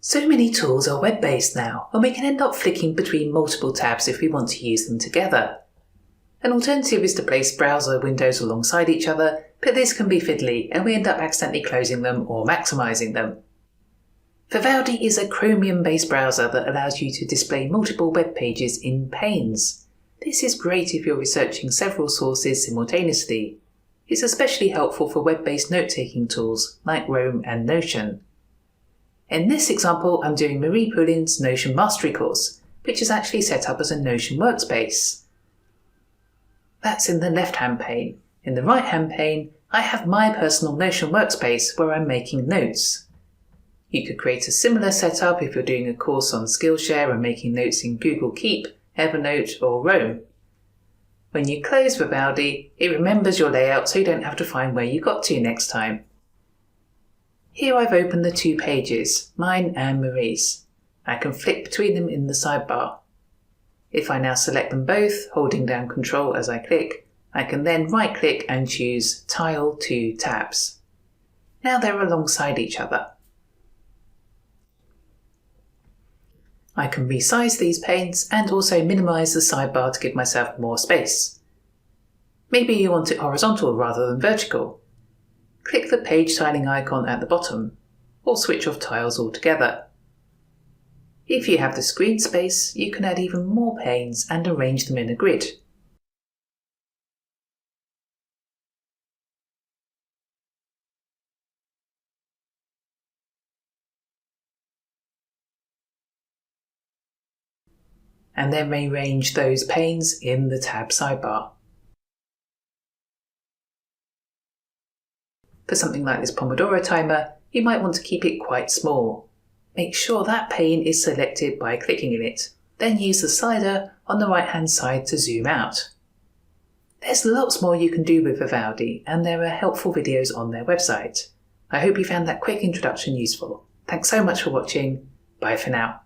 So many tools are web-based now, and we can end up flicking between multiple tabs if we want to use them together. An alternative is to place browser windows alongside each other, but this can be fiddly and we end up accidentally closing them or maximising them. Vivaldi is a Chromium-based browser that allows you to display multiple web pages in panes. This is great if you're researching several sources simultaneously. It's especially helpful for web-based note-taking tools like Roam and Notion. In this example, I'm doing Marie Poulin's Notion Mastery course, which is actually set up as a Notion workspace. That's in the left-hand pane. In the right-hand pane, I have my personal Notion workspace where I'm making notes. You could create a similar setup if you're doing a course on Skillshare and making notes in Google Keep, Evernote or Roam. When you close Vivaldi, it remembers your layout so you don't have to find where you got to next time. Here I've opened the two pages, mine and Marie's. I can flick between them in the sidebar. If I now select them both, holding down Ctrl as I click, I can then right-click and choose Tile to Tabs. Now they're alongside each other. I can resize these panes and also minimise the sidebar to give myself more space. Maybe you want it horizontal rather than vertical. Click the page tiling icon at the bottom, or switch off tiles altogether. If you have the screen space, you can add even more panes and arrange them in a grid. And then rearrange those panes in the tab sidebar. For something like this Pomodoro timer, you might want to keep it quite small. Make sure that pane is selected by clicking in it, then use the slider on the right-hand side to zoom out. There's lots more you can do with Vivaldi, and there are helpful videos on their website. I hope you found that quick introduction useful. Thanks so much for watching. Bye for now.